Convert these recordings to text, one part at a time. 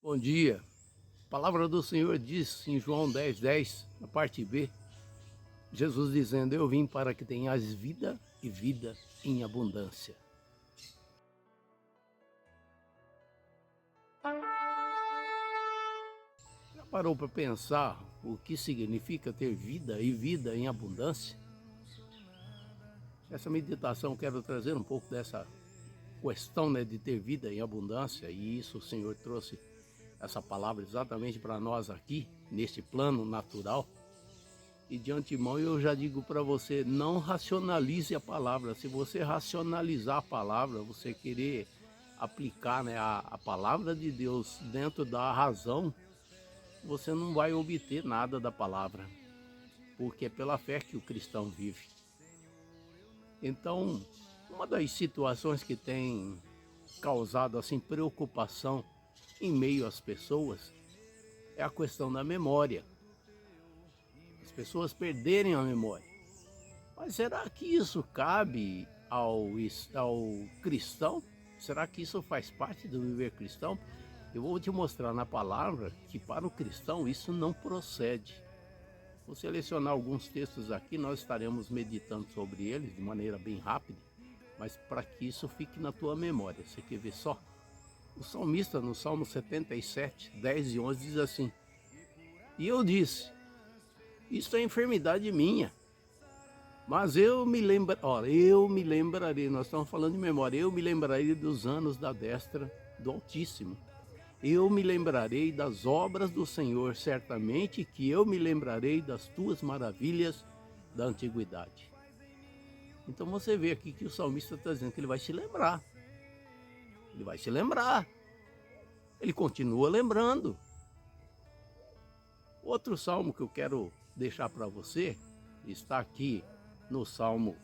Bom dia. A palavra do Senhor diz em João 10:10, na parte B, Jesus dizendo: Eu vim para que tenhas vida e vida em abundância. Já parou para pensar o que significa ter vida e vida em abundância? Essa meditação quero trazer um pouco dessa questão, de ter vida em abundância, e isso o Senhor trouxe essa palavra exatamente para nós aqui, neste plano natural. E de antemão eu já digo para você, não racionalize a palavra. Se você racionalizar a palavra, você querer aplicar, a palavra de Deus dentro da razão, você não vai obter nada da palavra, porque é pela fé que o cristão vive. Então, uma das situações que tem causado assim preocupação em meio às pessoas é a questão da memória. As pessoas perderem a memória. Mas será que isso cabe ao cristão? Será que isso faz parte do viver cristão? Eu vou te mostrar na palavra que para o cristão isso não procede. Vou selecionar alguns textos aqui, nós estaremos meditando sobre eles de maneira bem rápida, mas para que isso fique na tua memória. Você quer ver só? O salmista no Salmo 77, 10 e 11 diz assim: E eu disse, isso é enfermidade minha, mas eu me lembrarei, nós estamos falando de memória, eu me lembrarei dos anos da destra do Altíssimo. Eu me lembrarei das obras do Senhor, certamente que eu me lembrarei das tuas maravilhas da antiguidade. Então você vê aqui que o salmista está dizendo que ele vai se lembrar. Ele vai se lembrar. Ele continua lembrando. Outro salmo que eu quero deixar para você está aqui no Salmo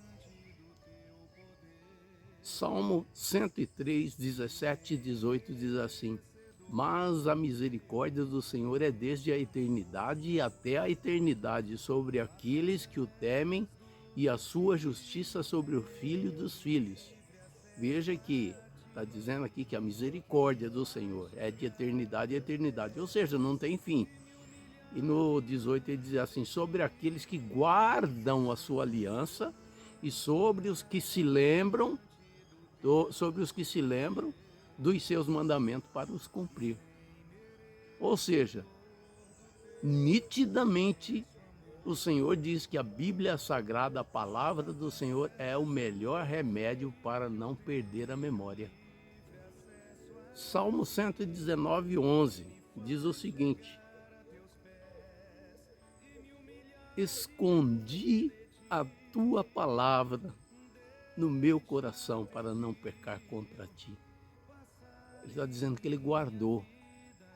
103, 17 e 18 diz assim: Mas a misericórdia do Senhor é desde a eternidade e até a eternidade sobre aqueles que o temem, e a sua justiça sobre o filho dos filhos. Veja que está dizendo aqui que a misericórdia do Senhor é de eternidade a eternidade, ou seja, não tem fim. E no 18 ele diz assim: sobre aqueles que guardam a sua aliança e sobre os que se lembram dos seus mandamentos para os cumprir. Ou seja, nitidamente o Senhor diz que a Bíblia Sagrada, a palavra do Senhor, é o melhor remédio para não perder a memória. Salmo 119, 11 diz o seguinte: Escondi a tua palavra no meu coração para não pecar contra ti. Ele está dizendo que ele guardou,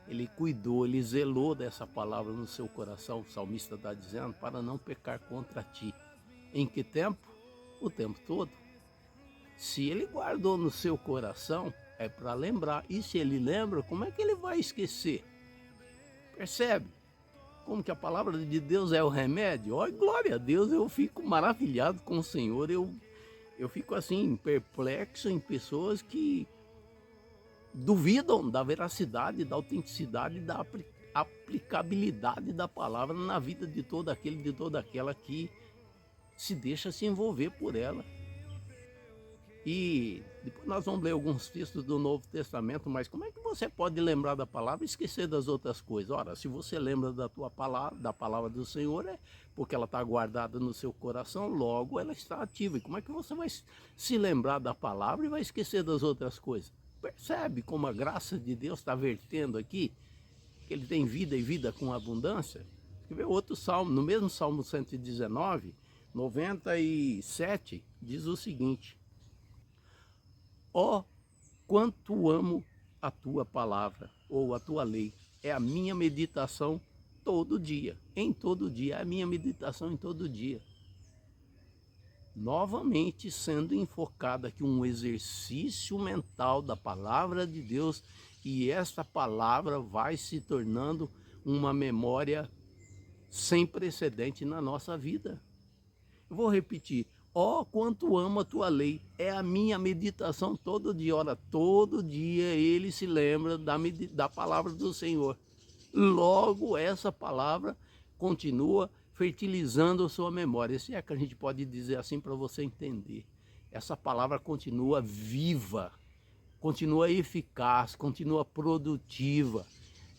ele cuidou, ele zelou dessa palavra no seu coração. O salmista está dizendo para não pecar contra ti. Em que tempo? O tempo todo. Se ele guardou no seu coração, é para lembrar. E se ele lembra, como é que ele vai esquecer? Percebe? Como que a palavra de Deus é o remédio? Olha, glória a Deus, eu fico maravilhado com o Senhor. Eu fico assim, perplexo em pessoas que duvidam da veracidade, da autenticidade, da aplicabilidade da palavra na vida de todo aquele, de toda aquela que se deixa se envolver por ela. E depois nós vamos ler alguns textos do Novo Testamento, mas como é que você pode lembrar da palavra e esquecer das outras coisas? Ora, se você lembra da tua palavra, da palavra do Senhor, é porque ela está guardada no seu coração, logo ela está ativa. E como é que você vai se lembrar da palavra e vai esquecer das outras coisas? Percebe como a graça de Deus está vertendo aqui? Que ele tem vida e vida com abundância? Quer ver outro salmo, no mesmo Salmo 119, 97, diz o seguinte: Ó, quanto amo a tua palavra, ou a tua lei, é a minha meditação todo dia, em todo dia, é a minha meditação em todo dia. Novamente sendo enfocada aqui um exercício mental da palavra de Deus, e esta palavra vai se tornando uma memória sem precedente na nossa vida. Eu vou repetir: Ó, quanto amo a tua lei. É a minha meditação todo dia. Ora, todo dia ele se lembra da palavra do Senhor. Logo, essa palavra continua fertilizando a sua memória. Se é que a gente pode dizer assim para você entender. Essa palavra continua viva, continua eficaz, continua produtiva.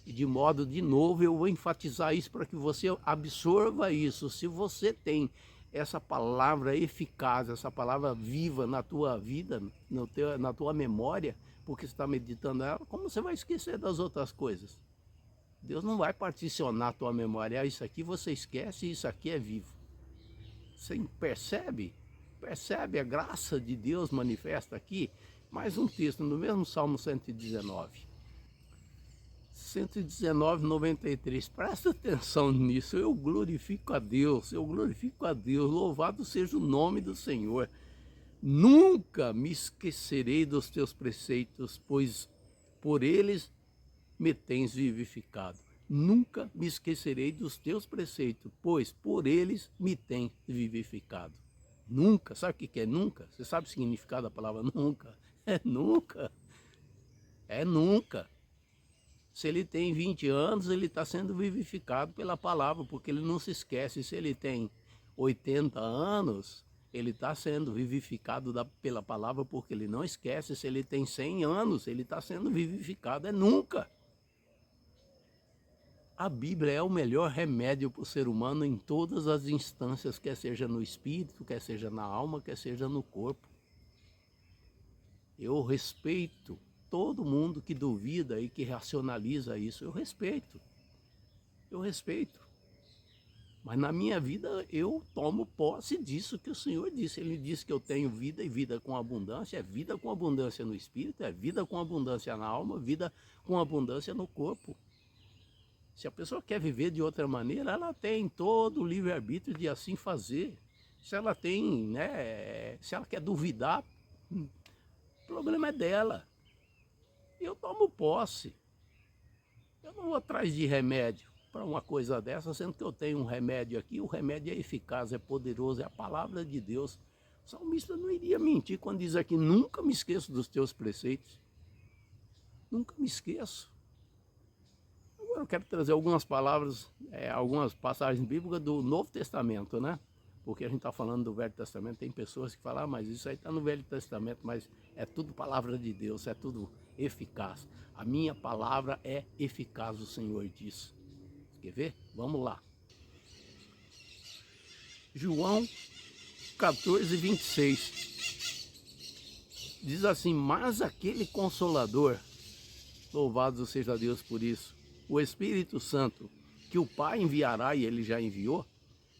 E de modo, de novo, eu vou enfatizar isso para que você absorva isso. Se você tem essa palavra eficaz, essa palavra viva na tua vida, na tua memória, porque você está meditando ela, como você vai esquecer das outras coisas? Deus não vai particionar a tua memória. Isso aqui você esquece, isso aqui é vivo. Você percebe? Percebe a graça de Deus manifesta aqui? Mais um texto no mesmo Salmo 119. 119, 93. Presta atenção nisso. Eu glorifico a Deus, Louvado seja o nome do Senhor. Nunca me esquecerei dos teus preceitos, pois por eles me tens vivificado. Nunca me esquecerei dos teus preceitos, pois por eles me tens vivificado. Nunca. Sabe o que é nunca? Você sabe o significado da palavra nunca? É nunca. É nunca. Se ele tem 20 anos, ele está sendo vivificado pela palavra, porque ele não se esquece. Se ele tem 80 anos, ele está sendo vivificado pela palavra, porque ele não esquece. Se ele tem 100 anos, ele está sendo vivificado. É nunca. A Bíblia é o melhor remédio para o ser humano em todas as instâncias, quer seja no espírito, quer seja na alma, quer seja no corpo. Eu respeito todo mundo que duvida e que racionaliza isso. Eu respeito. Mas na minha vida eu tomo posse disso que o Senhor disse. Ele disse que eu tenho vida e vida com abundância. É vida com abundância no espírito, é vida com abundância na alma, vida com abundância no corpo. Se a pessoa quer viver de outra maneira, ela tem todo o livre-arbítrio de assim fazer. Se ela tem, né, se ela quer duvidar, o problema é dela. Eu tomo posse. Eu não vou atrás de remédio para uma coisa dessa, sendo que eu tenho um remédio aqui. O remédio é eficaz, é poderoso, é a palavra de Deus. O salmista não iria mentir quando diz aqui: nunca me esqueço dos teus preceitos. Nunca me esqueço. Agora eu quero trazer algumas palavras, algumas passagens bíblicas do Novo Testamento, né? Porque a gente está falando do Velho Testamento, tem pessoas que falam: mas isso aí está no Velho Testamento, mas é tudo palavra de Deus, é tudo eficaz. A minha palavra é eficaz, o Senhor diz. Quer ver? Vamos lá. João 14, 26. Diz assim: mas aquele Consolador, louvado seja Deus por isso, o Espírito Santo, que o Pai enviará, e ele já enviou,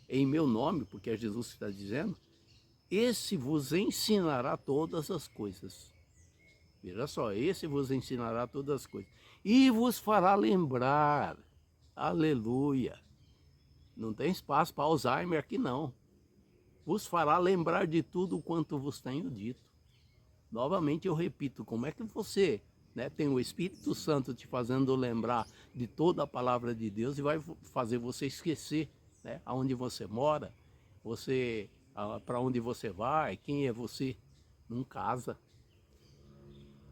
em meu nome, porque é Jesus que está dizendo, esse vos ensinará todas as coisas. Veja só, esse vos ensinará todas as coisas. E vos fará lembrar, aleluia. Não tem espaço para Alzheimer aqui não. Vos fará lembrar de tudo quanto vos tenho dito. Novamente eu repito, como é que você, né, tem o Espírito Santo te fazendo lembrar de toda a palavra de Deus e vai fazer você esquecer, né, aonde você mora, para onde você vai, quem é você, não casa.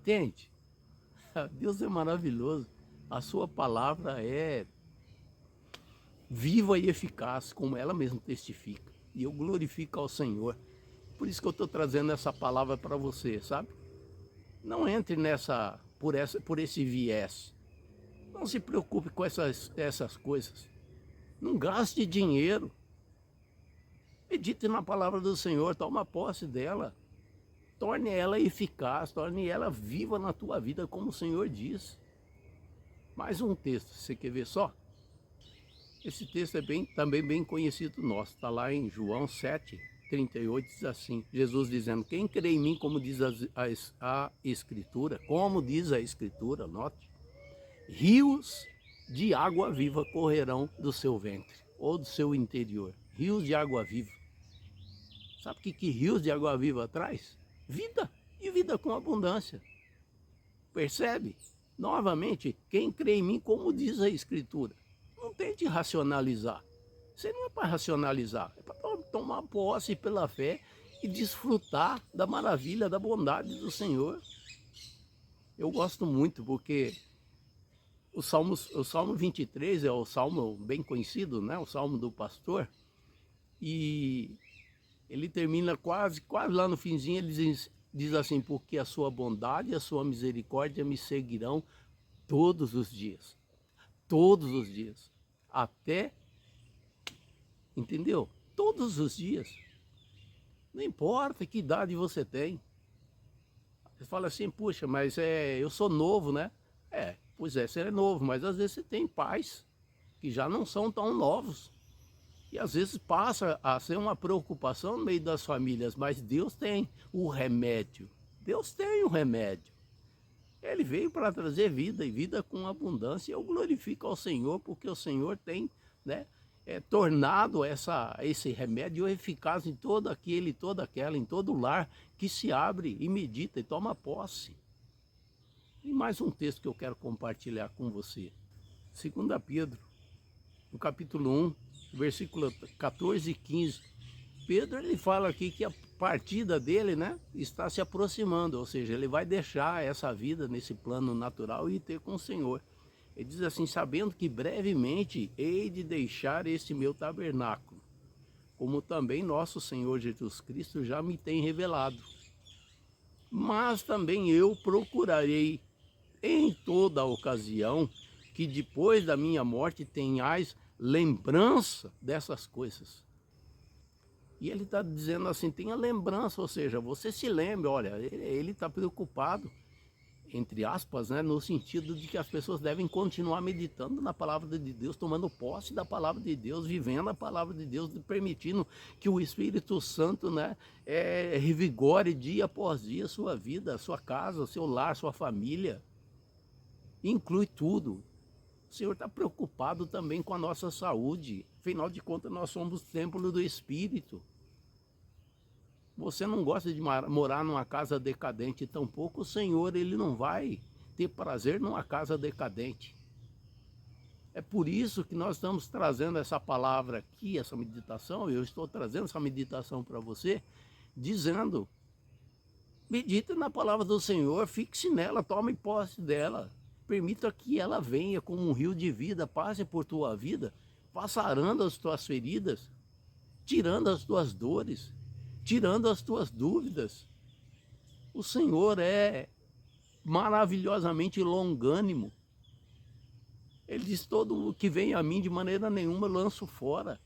Entende? Deus é maravilhoso. A sua palavra é viva e eficaz, como ela mesma testifica. E eu glorifico ao Senhor. Por isso que eu estou trazendo essa palavra para você, sabe? Não entre por esse viés. Não se preocupe com essas coisas. Não gaste dinheiro. Medite na palavra do Senhor, toma posse dela. Torne ela eficaz, torne ela viva na tua vida, como o Senhor diz. Mais um texto, você quer ver só? Esse texto é também bem conhecido nosso, está lá em João 7, 38, diz assim, Jesus dizendo: quem crê em mim, como diz a Escritura, note, rios de água viva correrão do seu ventre, ou do seu interior, rios de água viva. Sabe o que rios de água viva traz? Vida, e vida com abundância. Percebe? Novamente, quem crê em mim, como diz a Escritura. Não tente racionalizar. Você não é para racionalizar, é para tomar posse pela fé e desfrutar da maravilha, da bondade do Senhor. Eu gosto muito porque o Salmo 23 é o salmo bem conhecido, né? O salmo do pastor. E ele termina quase lá no finzinho, ele diz assim: porque a sua bondade e a sua misericórdia me seguirão todos os dias. Todos os dias. Até, entendeu? Todos os dias. Não importa que idade você tem. Você fala assim: puxa, mas eu sou novo, né? Pois é, você é novo, mas às vezes você tem pais que já não são tão novos. E às vezes passa a ser uma preocupação no meio das famílias, mas Deus tem o remédio. Deus tem o remédio. Ele veio para trazer vida, e vida com abundância. Eu glorifico ao Senhor, porque o Senhor tem, né, tornado esse remédio eficaz em todo aquele, toda aquela, em todo lar que se abre e medita e toma posse. E mais um texto que eu quero compartilhar com você. 2 Pedro, no capítulo 1, versículo 14 e 15. Pedro, ele fala aqui que a partida dele, né, está se aproximando, ou seja, ele vai deixar essa vida nesse plano natural e ter com o Senhor. Ele diz assim: sabendo que brevemente hei de deixar este meu tabernáculo, como também nosso Senhor Jesus Cristo já me tem revelado. Mas também eu procurarei em toda ocasião que depois da minha morte tenhais lembrança dessas coisas. E ele está dizendo assim: tenha lembrança, ou seja, você se lembre. Olha, ele está preocupado, entre aspas, né, no sentido de que as pessoas devem continuar meditando na palavra de Deus, tomando posse da palavra de Deus, vivendo a palavra de Deus, permitindo que o Espírito Santo, né, revigore dia após dia a sua vida, a sua casa, o seu lar, a sua família. Inclui tudo. O Senhor está preocupado também com a nossa saúde. Afinal de contas, nós somos templo do Espírito. Você não gosta de morar numa casa decadente, tampouco o Senhor, ele não vai ter prazer numa casa decadente. É por isso que nós estamos trazendo essa palavra aqui, essa meditação. Eu estou trazendo essa meditação para você, dizendo: medite na palavra do Senhor, fixe nela, tome posse dela. Permita que ela venha como um rio de vida, passe por tua vida, vá sarando as tuas feridas, tirando as tuas dores, tirando as tuas dúvidas. O Senhor é maravilhosamente longânimo. Ele diz: todo o que vem a mim de maneira nenhuma eu lanço fora.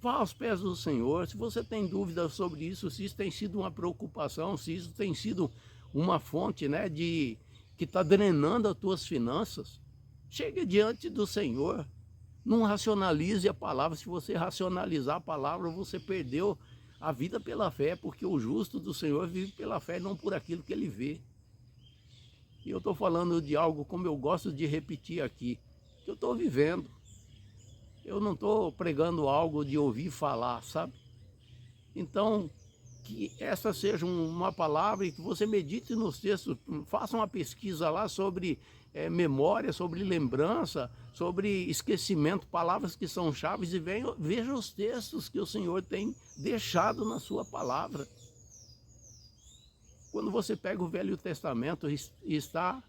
Vá aos pés do Senhor. Se você tem dúvidas sobre isso, se isso tem sido uma preocupação, se isso tem sido uma fonte, né, que está drenando as tuas finanças, chegue diante do Senhor. Não racionalize a palavra. Se você racionalizar a palavra, você perdeu a vida pela fé, porque o justo do Senhor vive pela fé, não por aquilo que ele vê. E eu estou falando de algo, como eu gosto de repetir aqui, que eu estou vivendo. Eu não estou pregando algo de ouvir falar, sabe? Então, que essa seja uma palavra e que você medite nos textos, faça uma pesquisa lá sobre memória, sobre lembrança, sobre esquecimento, palavras que são chaves, e veja os textos que o Senhor tem deixado na sua palavra. Quando você pega o Velho Testamento, está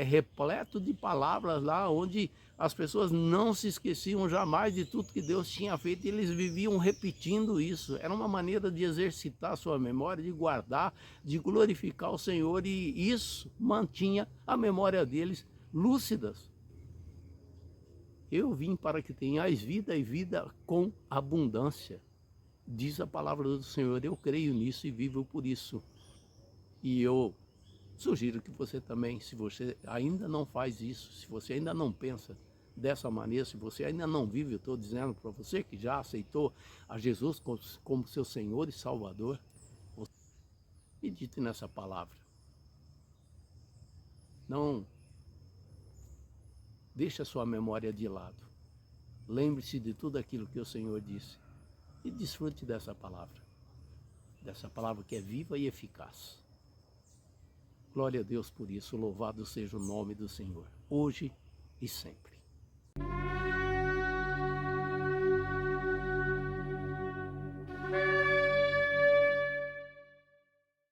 repleto de palavras lá onde as pessoas não se esqueciam jamais de tudo que Deus tinha feito, e eles viviam repetindo isso. Era uma maneira de exercitar a sua memória, de guardar, de glorificar o Senhor, e isso mantinha a memória deles lúcidas. Eu vim para que tenhais vida, e vida com abundância, diz a palavra do Senhor. Eu creio nisso e vivo por isso. E eu sugiro que você também, se você ainda não faz isso, se você ainda não pensa dessa maneira, se você ainda não vive, eu estou dizendo para você que já aceitou a Jesus como seu Senhor e Salvador, medite nessa palavra. Não deixe a sua memória de lado. Lembre-se de tudo aquilo que o Senhor disse e desfrute dessa palavra que é viva e eficaz. Glória a Deus por isso, louvado seja o nome do Senhor, hoje e sempre.